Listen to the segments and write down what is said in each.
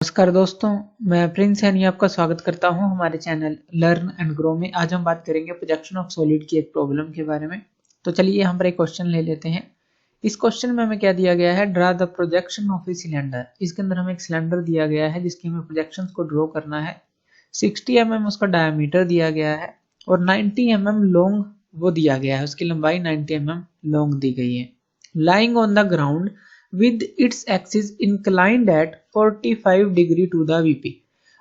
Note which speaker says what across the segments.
Speaker 1: नमस्कार दोस्तों, मैं प्रिंस सैनी आपका स्वागत करता हूं हमारे चैनल लर्न एंड ग्रो में। आज हम बात करेंगे प्रोजेक्शन ऑफ सॉलिड की एक प्रॉब्लम के बारे में। तो चलिए हम पर एक क्वेश्चन ले लेते हैं। इस क्वेश्चन में हमें क्या दिया गया है, draw the projection of a cylinder. इसके अंदर हमें एक सिलेंडर दिया गया है जिसकी हमें प्रोजेक्शन को ड्रॉ करना है। 60 mm उसका डायमीटर दिया गया है और 90 mm लॉन्ग वो दिया गया है, उसकी लंबाई 90 mm लॉन्ग दी गई है। Lying on the ground with its axis inclined at 45 degree to the VP।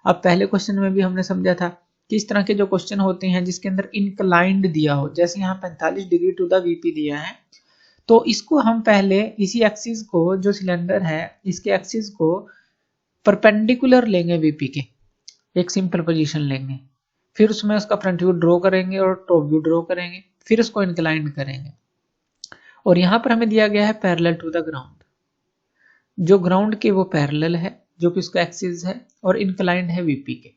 Speaker 1: अब पहले क्वेश्चन में भी हमने समझा था कि इस तरह के जो क्वेश्चन होते हैं जिसके अंदर इंक्लाइंड दिया हो, जैसे यहाँ 45 डिग्री टू द VP दिया है, तो इसको हम पहले इसी एक्सिस को, जो सिलेंडर है इसके एक्सिस को परपेंडिकुलर लेंगे VP के, एक सिंपल पोजीशन लेंगे, फिर उसमें उसका फ्रंट व्यू ड्रॉ करेंगे और टॉप व्यू ड्रॉ करेंगे, फिर उसको इंक्लाइंड करेंगे। और यहाँ पर हमें दिया गया है पैरेलल टू द ग्राउंड, जो ग्राउंड के वो पैरेलल है, जो कि उसका एक्सिस है, और इंक्लाइंड है VP के।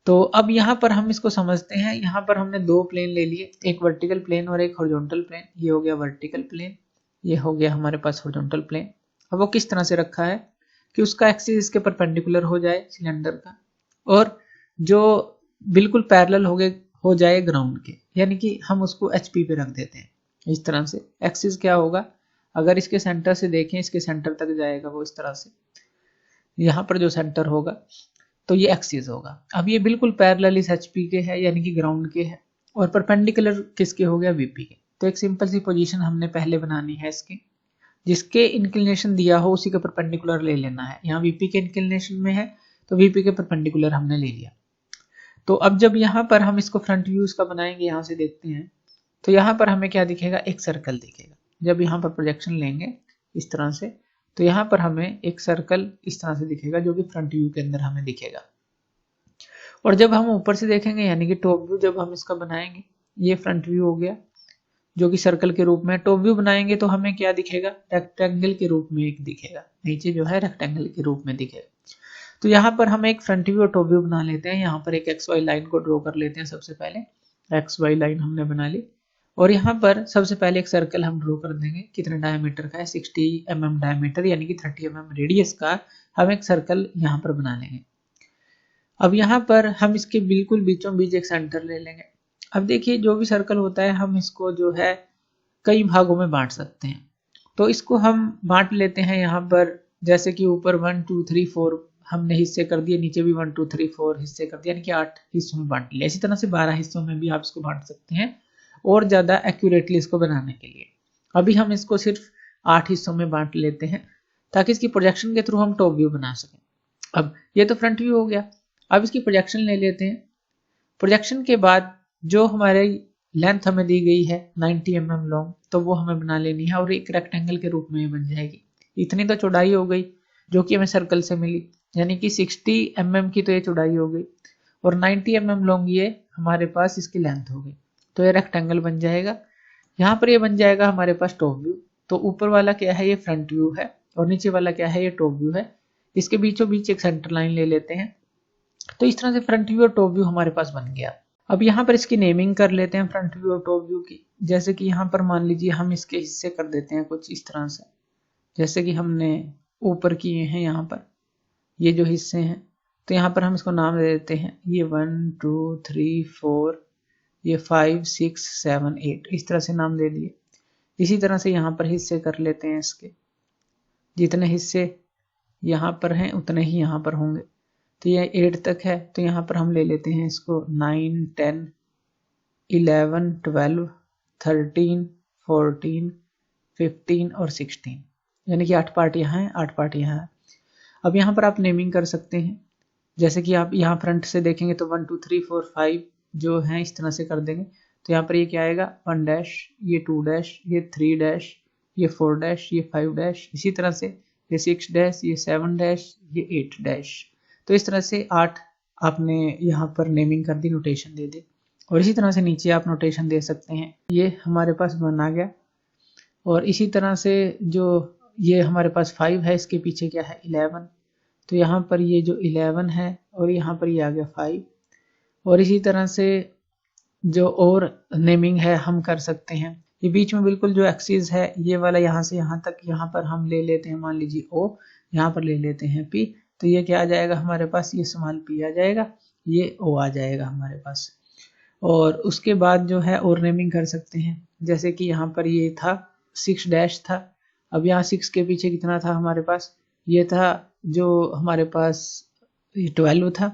Speaker 1: तो अब यहाँ पर हम इसको समझते हैं। यहाँ पर हमने दो प्लेन ले लिए, एक वर्टिकल प्लेन और एक हॉरिजॉन्टल प्लेन। ये हो गया वर्टिकल प्लेन, ये हो गया हमारे पास हॉरिजॉन्टल प्लेन। अब वो किस तरह से रखा है कि उसका एक्सिस इसके परपेंडिकुलर हो जाए सिलेंडर का, और जो बिल्कुल पैरेलल हो जाए ग्राउंड के, यानी कि हम उसको HP पे रख देते हैं। इस तरह से एक्सिस क्या होगा, अगर इसके सेंटर से देखें, इसके सेंटर तक जाएगा वो इस तरह से, यहाँ पर जो सेंटर होगा तो ये एक्सिस होगा। अब ये बिल्कुल पैरेलल इस HP के है, यानी कि ग्राउंड के है, और परपेंडिकुलर किसके हो गया, VP के। तो एक सिंपल सी पोजीशन हमने पहले बनानी है इसकी, जिसके इंक्लिनेशन दिया हो उसी का परपेंडिकुलर ले लेना है। यहाँ VP के इंक्लिनेशन में है तो VP के परपेंडिकुलर हमने ले लिया। तो अब जब यहाँ पर हम इसको फ्रंट व्यू इसका बनाएंगे, यहाँ से देखते हैं तो यहाँ पर हमें क्या दिखेगा, एक सर्कल दिखेगा। जब यहाँ पर प्रोजेक्शन लेंगे इस तरह से, तो यहाँ पर हमें एक सर्कल इस तरह से दिखेगा, जो कि फ्रंट व्यू के अंदर हमें दिखेगा। और जब हम ऊपर से देखेंगे, यानी कि टॉप व्यू जब हम इसका बनाएंगे, ये फ्रंट व्यू हो गया जो कि सर्कल के रूप में। टॉप व्यू बनाएंगे तो हमें क्या दिखेगा, रेक्टेंगल के रूप में एक दिखेगा, नीचे जो है रेक्टेंगल के रूप में दिखेगा। तो यहाँ पर हम एक फ्रंट व्यू और टॉप व्यू बना लेते हैं। यहाँ पर एक XY लाइन को ड्रॉ कर लेते हैं। सबसे पहले XY लाइन हमने बना ली, और यहाँ पर सबसे पहले एक सर्कल हम ड्रॉ कर देंगे। कितने डायमीटर का है, 60 mm डायमीटर, यानी कि 30 mm रेडियस का हम एक सर्कल यहाँ पर बना लेंगे। अब यहाँ पर हम इसके बिल्कुल बीचों बीच एक सेंटर ले लेंगे। अब देखिए, जो भी सर्कल होता है हम इसको जो है कई भागों में बांट सकते हैं। तो इसको हम बांट लेते हैं यहाँ पर, जैसे कि ऊपर 1 2 3 4 हमने हिस्से कर दिए, नीचे भी 1 2 3 4 हिस्से कर दिए, यानी कि 8 हिस्सों में बांट लिया। इसी तरह से 12 हिस्सों में भी आप इसको बांट सकते हैं, और ज़्यादा एक्यूरेटली इसको बनाने के लिए। अभी हम इसको सिर्फ 8 हिस्सों में बांट लेते हैं, ताकि इसकी प्रोजेक्शन के थ्रू हम टॉप व्यू बना सकें। अब ये तो फ्रंट व्यू हो गया। अब इसकी प्रोजेक्शन ले लेते हैं। प्रोजेक्शन के बाद जो हमारे लेंथ हमें दी गई है 90 mm लॉन्ग, तो वो हमें बना लेनी है, और एक रेक्टेंगल के रूप में बन जाएगी। इतनी तो चौड़ाई हो गई जो कि हमें सर्कल से मिली, यानी कि 60 mm की तो ये चौड़ाई हो गई, और 90 mm लॉन्ग ये हमारे पास इसकी लेंथ हो गई। तो ये रेक्टेंगल बन जाएगा। यहाँ पर ये बन जाएगा हमारे पास टॉप व्यू। तो ऊपर वाला क्या है, ये फ्रंट व्यू है, और नीचे वाला क्या है, ये टॉप व्यू है। इसके बीचों बीच एक सेंटर लाइन ले लेते हैं। तो इस तरह से फ्रंट व्यू और टॉप व्यू हमारे पास बन गया। अब यहाँ पर इसकी नेमिंग कर लेते हैं फ्रंट व्यू और टॉप व्यू की। जैसे कि यहाँ पर मान लीजिए हम इसके हिस्से कर देते हैं कुछ इस तरह से, जैसे कि हमने ऊपर किए हैं यहाँ पर ये जो हिस्से हैं। तो यहाँ पर हम इसको नाम दे देते हैं, ये 1 2 3 4, ये 5 6 7 8, इस तरह से नाम दे दिए। इसी तरह से यहाँ पर हिस्से कर लेते हैं इसके, जितने हिस्से यहाँ पर हैं उतने ही यहाँ पर होंगे। तो ये 8 तक है, तो यहाँ पर हम ले लेते हैं इसको 9 10 11 12 13 14 15 और 16, यानी कि 8 पार्ट यहाँ है, 8 पार्ट यहाँ है। अब यहाँ पर आप नेमिंग कर सकते हैं। जैसे कि आप यहाँ फ्रंट से देखेंगे तो 1 2 3 4 5 जो है इस तरह से कर देंगे। तो यहाँ पर ये क्या आएगा, 1 डैश, ये 2 डैश, ये 3 डैश, ये 4 डैश, ये 5 डैश, इसी तरह से ये 6 डैश, ये 7 डैश, ये 8 डैश। तो इस तरह से 8 आपने यहाँ पर नेमिंग कर दी, नोटेशन दे दी। और इसी तरह से नीचे आप नोटेशन दे सकते हैं। ये हमारे पास बना गया। और इसी तरह से जो ये हमारे पास 5 है, इसके पीछे क्या है 11, तो यहाँ पर ये जो 11 है, और यहाँ पर ये आ गया 5। और इसी तरह से जो और नेमिंग है हम कर सकते हैं। ये बीच में बिल्कुल जो एक्सिस है, ये वाला यहाँ से यहाँ तक, यहाँ पर हम ले लेते हैं मान लीजिए O, यहाँ पर ले लेते हैं P, तो ये क्या आ जाएगा हमारे पास, ये स्मॉल p आ जाएगा, ये o आ जाएगा हमारे पास। और उसके बाद जो है और नेमिंग कर सकते हैं, जैसे कि यहाँ पर ये था 6 डैश था, अब यहाँ 6 के पीछे कितना था हमारे पास, ये था जो हमारे पास 12 था,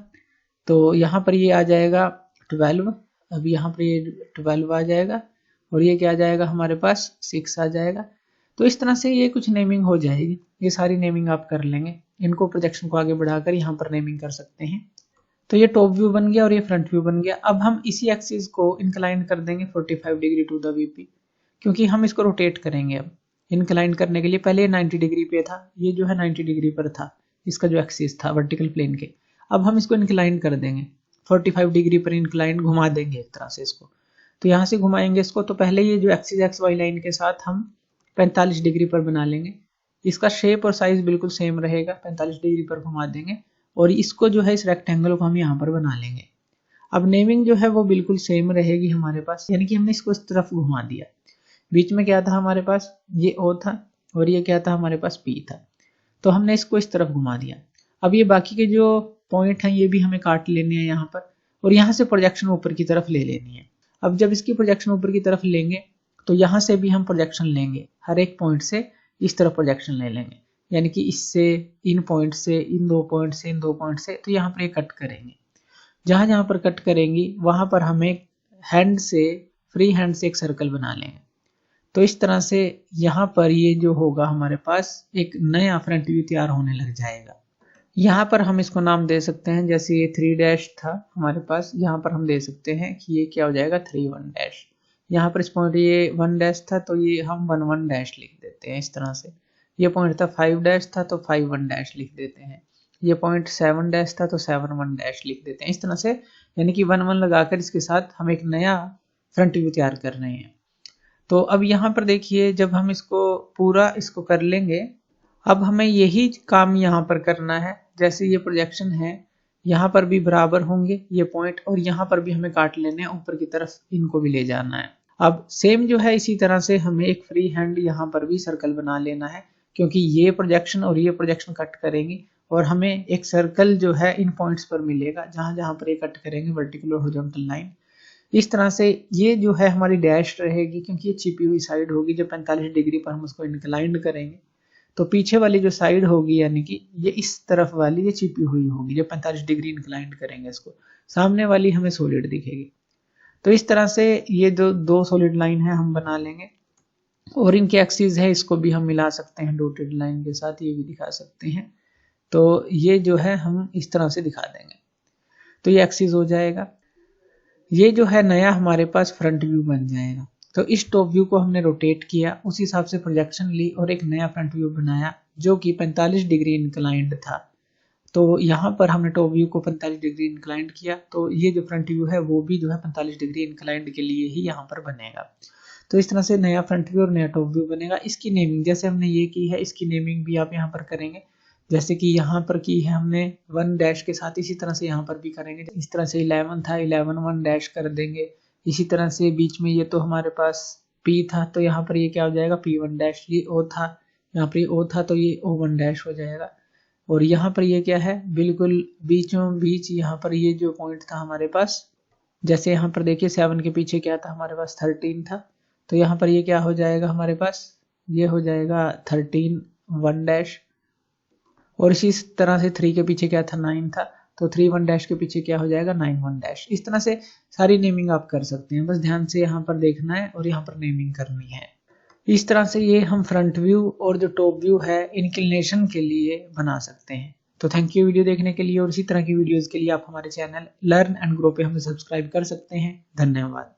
Speaker 1: तो यहाँ पर ये आ जाएगा 12, अब यहाँ पर ये 12 आ जाएगा और ये क्या आ जाएगा हमारे पास 6 आ जाएगा। तो इस तरह से ये कुछ नेमिंग हो जाएगी, ये सारी नेमिंग आप कर लेंगे, इनको प्रोजेक्शन को आगे बढ़ाकर यहाँ पर नेमिंग कर सकते हैं। तो ये टॉप व्यू बन गया और ये फ्रंट व्यू बन गया। अब हम इसी एक्सिस को इंक्लाइन कर देंगे 45 डिग्री टू द वीपी, क्योंकि हम इसको रोटेट करेंगे। अब इंक्लाइन करने के लिए पहले 90 डिग्री पे था, ये जो है 90 डिग्री पर था, इसका जो एक्सिस था वर्टिकल प्लेन के। अब हम इसको इंक्लाइन कर देंगे 45 डिग्री पर, इंक्लाइन घुमा देंगे एक तरह से इसको। तो यहाँ से घुमाएंगे इसको, तो पहले ये जो एक्सिस एक्स वाई लाइन के साथ हम 45 डिग्री पर बना लेंगे, इसका शेप और साइज बिल्कुल सेम रहेगा, 45 डिग्री पर घुमा देंगे और इसको जो है इस रेक्टेंगल को हम यहाँ पर बना लेंगे। अब नेमिंग जो है वो बिल्कुल सेम रहेगी हमारे पास, यानी कि हमने इसको इस तरफ घुमा दिया, बीच में क्या था हमारे पास, ये O था और ये क्या था हमारे पास P था, तो हमने इसको इस तरफ घुमा दिया। अब ये बाकी के जो पॉइंट हैं ये भी हमें काट लेने हैं यहाँ पर, और यहाँ से प्रोजेक्शन ऊपर की तरफ ले लेनी है। अब जब इसकी प्रोजेक्शन ऊपर की तरफ लेंगे तो यहाँ से भी हम प्रोजेक्शन लेंगे, हर एक पॉइंट से इस तरफ प्रोजेक्शन ले लेंगे, यानी कि इससे, इन पॉइंट से, इन 2 पॉइंट से, इन 2 पॉइंट से, तो यहाँ पर ये कट करेंगे। जहाँ जहाँ पर कट करेंगी वहाँ पर हमें हैंड से, फ्री हैंड से एक सर्कल बना लेंगे। तो इस तरह से यहाँ पर ये जो होगा हमारे पास एक नया फ्रंट व्यू तैयार होने लग जाएगा। यहाँ पर हम इसको नाम दे सकते हैं, जैसे ये 3 डैश था हमारे पास, यहाँ पर हम दे सकते हैं कि ये क्या हो जाएगा 3 1 डैश। यहाँ पर इस पॉइंट ये 1 डैश था तो ये हम 1 1 डैश लिख देते हैं इस तरह से। ये पॉइंट था 5 डैश था तो 5 1 डैश लिख देते हैं। ये पॉइंट 7 डैश था तो 7 1 डैश लिख देते हैं इस तरह से, यानी कि 1 1 लगाकर इसके साथ हम एक नया फ्रंट व्यू तैयार कर रहे हैं। तो अब यहाँ पर देखिए, जब हम इसको पूरा इसको कर लेंगे, अब हमें यही काम यहाँ पर करना है। जैसे ये प्रोजेक्शन है, यहाँ पर भी बराबर होंगे ये पॉइंट, और यहाँ पर भी हमें काट लेने हैं ऊपर की तरफ, इनको भी ले जाना है। अब सेम जो है इसी तरह से हमें एक फ्री हैंड यहाँ पर भी सर्कल बना लेना है, क्योंकि ये प्रोजेक्शन और ये प्रोजेक्शन कट करेंगे और हमें एक सर्कल जो है इन पॉइंट्स पर मिलेगा, जहाँ जहाँ पर ये कट करेंगे वर्टिकल और हॉरिजॉन्टल लाइन। इस तरह से ये जो है हमारी डैश रहेगी, क्योंकि ये छिपी हुई साइड होगी। जब 45 डिग्री पर हम उसको इंक्लाइन करेंगे तो पीछे वाली जो साइड होगी, यानी कि ये इस तरफ वाली ये छिपी हुई होगी। जब 45 डिग्री इंक्लाइन करेंगे इसको, सामने वाली हमें सॉलिड दिखेगी। तो इस तरह से ये जो 2 सॉलिड लाइन है हम बना लेंगे, और इनके एक्सिस है इसको भी हम मिला सकते हैं डॉटेड लाइन के साथ, ये भी दिखा सकते हैं। तो ये जो है हम इस तरह से दिखा देंगे, तो ये एक्सिस हो जाएगा। ये जो है नया हमारे पास फ्रंट व्यू बन जाएगा। तो इस टॉप व्यू को हमने रोटेट किया, उस हिसाब से प्रोजेक्शन ली और एक नया फ्रंट व्यू बनाया जो कि 45 डिग्री इंक्लाइंड था। तो यहाँ पर हमने टॉप व्यू को 45 डिग्री इंक्लाइंड किया, तो ये जो फ्रंट व्यू है वो भी जो है 45 डिग्री इंक्लाइंड के लिए ही यहाँ पर बनेगा। तो इस तरह से नया फ्रंट व्यू और नया टॉप व्यू बनेगा। इसकी नेमिंग जैसे हमने ये की है, इसकी नेमिंग भी आप यहाँ पर करेंगे, जैसे कि यहाँ पर की है हमने 1 डैश के साथ, इसी तरह से यहाँ पर भी करेंगे। इस तरह से 11 था, 11 1 डैश कर देंगे। इसी तरह से बीच में ये तो हमारे पास P था, तो यहाँ पर ये क्या हो जाएगा P1 डैश। ये O था, यहाँ पर O था तो ये O1 डैश हो जाएगा। और यहाँ पर ये क्या है, बिल्कुल बीचों बीच यहाँ पर ये जो पॉइंट था हमारे पास, जैसे यहाँ पर देखिए 7 के पीछे क्या था हमारे पास 13 था, तो यहाँ पर ये क्या हो जाएगा हमारे पास, ये हो जाएगा 13 1 डैश। और इसी तरह से 3 के पीछे क्या था 9 था, तो 3 1 डैश के पीछे क्या हो जाएगा 9 1 डैश। इस तरह से सारी नेमिंग आप कर सकते हैं, बस ध्यान से यहाँ पर देखना है और यहाँ पर नेमिंग करनी है। इस तरह से ये हम फ्रंट व्यू और जो टॉप व्यू है इंक्लिनेशन के लिए बना सकते हैं। तो थैंक यू वीडियो देखने के लिए, और इसी तरह की वीडियोस के लिए आप हमारे चैनल लर्न एंड ग्रो पे हमें सब्सक्राइब कर सकते हैं। धन्यवाद।